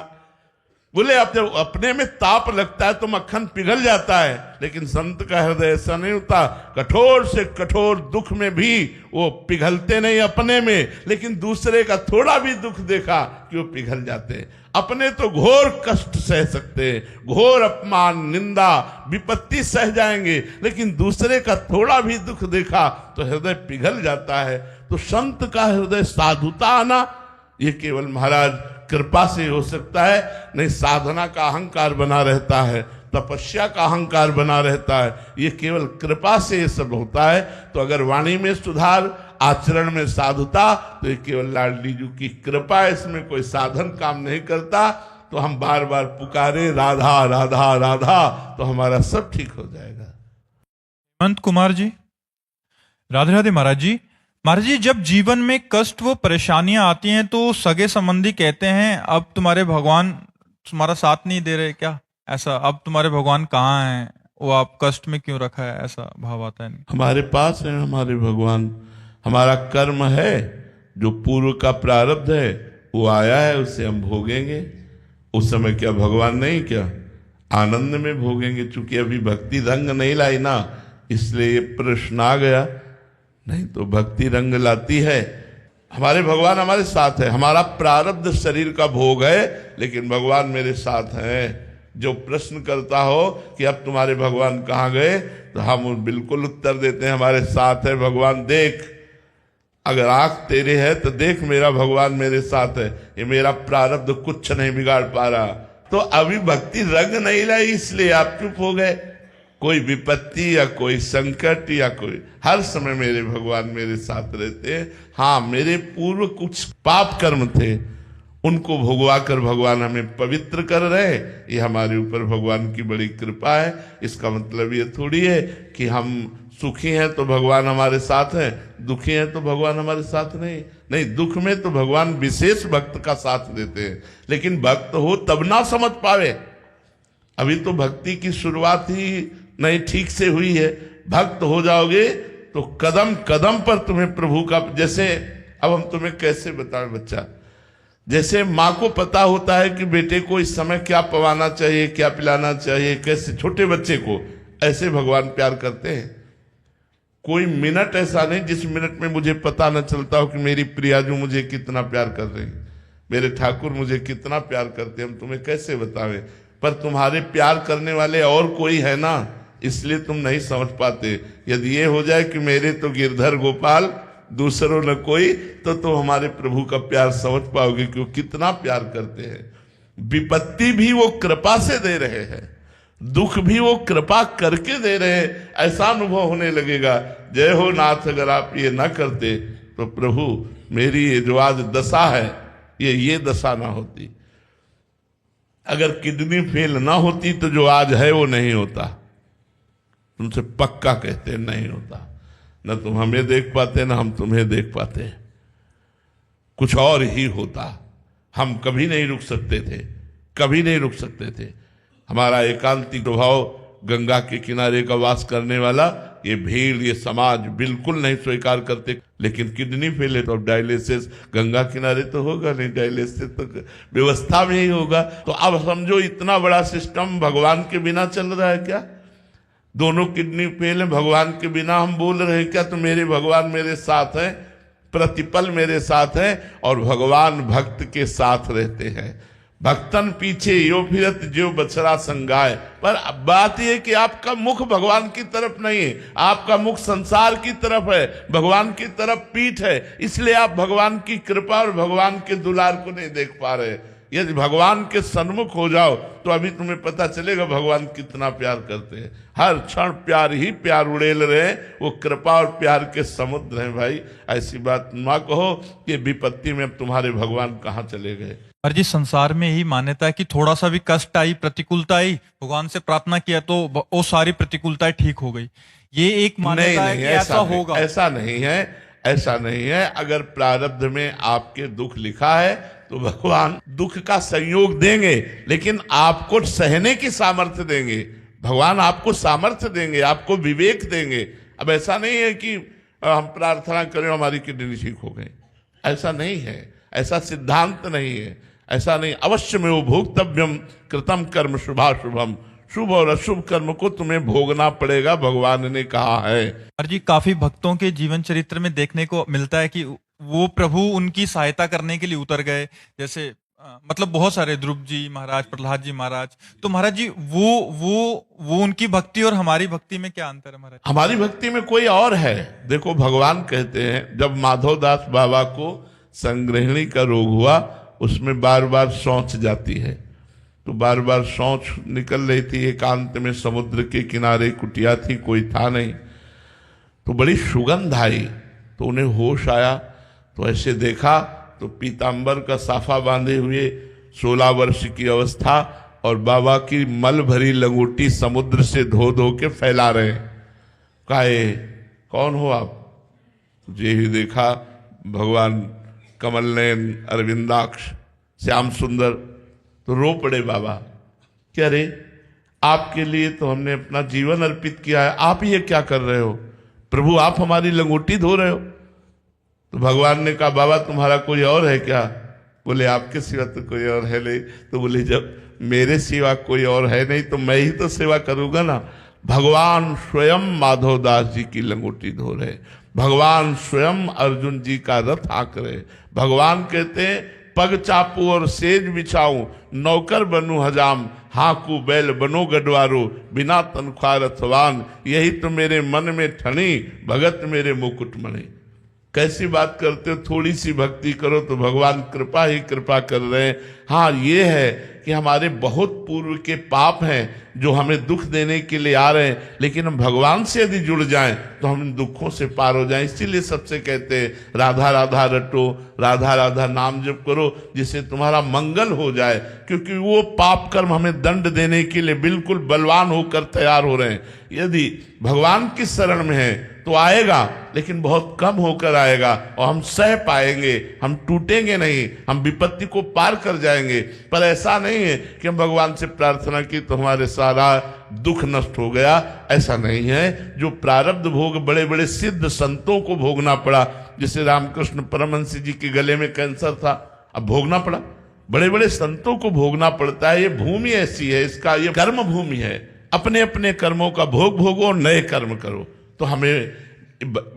बोले अब जब अपने में ताप लगता है तो मक्खन पिघल जाता है, लेकिन संत का हृदय ऐसा नहीं होता। कठोर से कठोर दुख में भी वो पिघलते नहीं अपने में, लेकिन दूसरे का थोड़ा भी दुख देखा कि वो पिघल जाते हैं। अपने तो घोर कष्ट सह सकते हैं, घोर अपमान निंदा विपत्ति सह जाएंगे, लेकिन दूसरे का थोड़ा भी दुख देखा तो हृदय पिघल जाता है। तो संत का हृदय साधुता आना ये केवल महाराज कृपा से हो सकता है, नहीं साधना का अहंकार बना रहता है, तपस्या का अहंकार बना रहता है, ये केवल कृपा से ये सब होता है। तो अगर वाणी में सुधार, आचरण में साधुता, तो ये केवल लाडली जी की कृपा है, इसमें कोई साधन काम नहीं करता। तो हम बार बार पुकारे राधा राधा राधा, तो हमारा सब ठीक हो जाएगा। हेमंत कुमार जी, राधे राधे महाराज जी। महाराज जी, जब जीवन में कष्ट व परेशानियां आती हैं तो सगे संबंधी कहते हैं अब तुम्हारे भगवान तुम्हारा साथ नहीं दे रहे क्या, ऐसा अब तुम्हारे भगवान कहाँ हैं, वो आप कष्ट में क्यों रखा है, ऐसा भाव आता है। हमारे पास है हमारे भगवान, हमारा कर्म है, जो पूर्व का प्रारब्ध है वो आया है, उससे हम भोगेंगे। उस समय क्या भगवान नहीं, क्या आनंद में भोगेंगे। चूंकि अभी भक्ति रंग नहीं लाई ना, इसलिए ये प्रश्न आ गया, नहीं तो भक्ति रंग लाती है। हमारे भगवान हमारे साथ है, हमारा प्रारब्ध शरीर का भोग है, लेकिन भगवान मेरे साथ हैं। जो प्रश्न करता हो कि अब तुम्हारे भगवान कहाँ गए, तो हम बिल्कुल उत्तर देते हैं हमारे साथ है भगवान। देख, अगर आंख तेरे है तो देख, मेरा भगवान मेरे साथ है, ये मेरा प्रारब्ध कुछ नहीं बिगाड़ पा रहा। तो अभी भक्ति रंग नहीं लाई, इसलिए आप चुप हो गए। कोई विपत्ति या कोई संकट या कोई, हर समय मेरे भगवान मेरे साथ रहते हैं। हाँ, मेरे पूर्व कुछ पाप कर्म थे, उनको भोगवा कर भगवान हमें पवित्र कर रहे, ये हमारे ऊपर भगवान की बड़ी कृपा है। इसका मतलब ये थोड़ी है कि हम सुखी हैं तो भगवान हमारे साथ हैं, दुखी हैं तो भगवान हमारे साथ नहीं। दुख में तो भगवान विशेष भक्त का साथ देते हैं, लेकिन भक्त हो तब ना समझ पावे। अभी तो भक्ति की शुरुआत ही नहीं ठीक से हुई है। भक्त हो जाओगे तो कदम कदम पर तुम्हें प्रभु का, जैसे अब हम तुम्हें कैसे बताएं बच्चा, जैसे माँ को पता होता है कि बेटे को इस समय क्या पवाना चाहिए, क्या पिलाना चाहिए, कैसे, छोटे बच्चे को, ऐसे भगवान प्यार करते हैं। कोई मिनट ऐसा नहीं जिस मिनट में मुझे पता न चलता हो कि मेरी प्रियाजू मुझे कितना प्यार कर रही, मेरे ठाकुर मुझे कितना प्यार करते हैं। हम तुम्हें कैसे बतावें, पर तुम्हारे प्यार करने वाले और कोई है ना, इसलिए तुम नहीं समझ पाते। यदि ये हो जाए कि मेरे तो गिरधर गोपाल दूसरों न कोई, तो हमारे प्रभु का प्यार समझ पाओगे कि वो कितना प्यार करते हैं। विपत्ति भी वो कृपा से दे रहे हैं, दुख भी वो कृपा करके दे रहे हैं, ऐसा अनुभव होने लगेगा। जय हो नाथ, अगर आप ये ना करते तो प्रभु मेरी ये जो आज दशा है ये दशा ना होती। अगर किडनी फेल ना होती तो जो आज है वो नहीं होता। तुमसे पक्का कहते हैं नहीं होता। न तुम हमें देख पाते न हम तुम्हें देख पाते, कुछ और ही होता। हम कभी नहीं रुक सकते थे, कभी नहीं रुक सकते थे। हमारा एकांतिक स्वभाव, गंगा के किनारे का वास करने वाला, ये भीड़, ये समाज बिल्कुल नहीं स्वीकार करते। लेकिन किडनी फेल है तो अब डायलिसिस गंगा किनारे तो होगा नहीं, डायलिसिस तो व्यवस्था में ही होगा। तो अब समझो इतना बड़ा सिस्टम भगवान के बिना चल रहा है क्या? दोनों किडनी फेल है, भगवान के बिना हम बोल रहे हैं क्या? तो मेरे भगवान मेरे साथ हैं, प्रतिपल मेरे साथ हैं, और भगवान भक्त के साथ रहते हैं। भक्तन पीछे यो फिरत जो बछड़ा संगाय। पर बात यह कि आपका मुख भगवान की तरफ नहीं है, आपका मुख संसार की तरफ है, भगवान की तरफ पीठ है, इसलिए आप भगवान की कृपा और भगवान के दुलार को नहीं देख पा रहे। यदि भगवान के सन्मुख हो जाओ तो अभी तुम्हें पता चलेगा भगवान कितना प्यार करते हैं। हर क्षण प्यार ही प्यार उड़ेल रहे, वो कृपा और प्यार के समुद्र हैं भाई। ऐसी बात ना कहो कि विपत्ति में अब तुम्हारे भगवान कहाँ चले गए। और जी, संसार में यही मान्यता है कि थोड़ा सा भी कष्ट आई, प्रतिकूलता आई, भगवान से प्रार्थना किया तो वो सारी प्रतिकूलताएं ठीक हो गई। ये एक मान्यता है कि ऐसा होगा। ऐसा नहीं है, ऐसा नहीं है। अगर प्रारब्ध में आपके दुख लिखा है तो भगवान दुख का संयोग देंगे, लेकिन आपको सहने की सामर्थ्य देंगे। भगवान आपको सामर्थ्य देंगे, आपको विवेक देंगे। अब ऐसा नहीं है कि हम प्रार्थना करें हमारी किडनी ठीक हो गई, ऐसा नहीं है, ऐसा सिद्धांत नहीं है, ऐसा नहीं। अवश्य में वो भोक्तव्यम कृतम कर्म शुभाशुभम, शुभ और अशुभ कर्म को तुम्हें भोगना पड़ेगा, भगवान ने कहा है। महाराज जी, काफी भक्तों के जीवन चरित्र में देखने को मिलता है कि वो प्रभु उनकी सहायता करने के लिए उतर गए, जैसे मतलब बहुत सारे ध्रुव जी महाराज, प्रहलाद जी महाराज। तो महाराज जी वो उनकी भक्ति और हमारी भक्ति में क्या अंतर है महाराज? हमारी भक्ति में कोई और है। देखो भगवान कहते हैं, जब माधवदास बाबा को संग्रहणी का रोग हुआ, उसमें बार बार सोच जाती है, तो बार बार सोच निकल रही थी। एकांत में समुद्र के किनारे कुटिया थी, कोई था नहीं, तो बड़ी सुगंध आई, तो उन्हें होश आया, तो ऐसे देखा तो पीतांबर का साफा बांधे हुए 16 वर्ष की अवस्था और बाबा की मल भरी लंगोटी समुद्र से धो धो के फैला रहे। काहे, कौन हो आप? जे ही देखा भगवान कमलनयन, अरविंदाक्ष, श्याम सुंदर, तो रो पड़े बाबा। क्या रे, आपके लिए तो हमने अपना जीवन अर्पित किया है, आप ये क्या कर रहे हो? प्रभु आप हमारी लंगोटी धो रहे हो? तो भगवान ने कहा, बाबा तुम्हारा कोई और है क्या? बोले आपके सिवा तो कोई और है नहीं। तो बोले जब मेरे सिवा कोई और है नहीं तो मैं ही तो सेवा करूंगा ना। भगवान स्वयं माधवदास जी की लंगोटी धो रहे, भगवान स्वयं अर्जुन जी का रथ हाँक रहे। भगवान कहते हैं, पग चापू और सेज बिछाऊं, नौकर बनूं हजाम, हाकू बैल बनो गडवारो, बिना तनख्वाह रथवान, यही तो मेरे मन में ठनी, भगत मेरे मुकुटमणि। कैसी बात करते हो, थोड़ी सी भक्ति करो तो भगवान कृपा ही कृपा कर रहे हैं। हाँ, ये है कि हमारे बहुत पूर्व के पाप हैं जो हमें दुख देने के लिए आ रहे हैं, लेकिन हम भगवान से यदि जुड़ जाएं तो हम इन दुखों से पार हो जाएं। इसीलिए सबसे कहते हैं, राधा राधा रटो, राधा राधा नाम जप करो, जिससे तुम्हारा मंगल हो जाए, क्योंकि वो पाप कर्म हमें दंड देने के लिए बिल्कुल बलवान होकर तैयार हो रहे हैं। यदि भगवान की शरण में है तो आएगा, लेकिन बहुत कम होकर आएगा, और हम सह पाएंगे, हम टूटेंगे नहीं, हम विपत्ति को पार कर जाएंगे। पर ऐसा नहीं है कि हम भगवान से प्रार्थना की तो हमारे सारा दुख नष्ट हो गया, ऐसा नहीं है। जो प्रारब्ध भोग बड़े बड़े सिद्ध संतों को भोगना पड़ा, जैसे रामकृष्ण परमहंस जी के गले में कैंसर था, अब भोगना पड़ा, बड़े बड़े संतों को भोगना पड़ता है। ये भूमि ऐसी है, इसका ये कर्म भूमि है। अपने अपने कर्मों का भोग भोगो, नए कर्म करो। तो हमें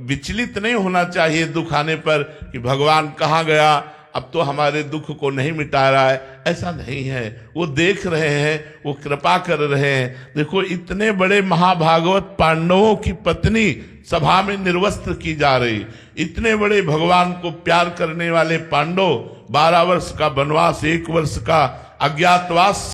विचलित नहीं होना चाहिए दुख आने पर कि भगवान कहाँ गया, अब तो हमारे दुख को नहीं मिटा रहा है, ऐसा नहीं है। वो देख रहे हैं, वो कृपा कर रहे हैं। देखो, इतने बड़े महाभागवत पांडवों की पत्नी सभा में निर्वस्त्र की जा रही, इतने बड़े भगवान को प्यार करने वाले पांडव, 12 वर्ष का वनवास, 1 वर्ष का अज्ञातवास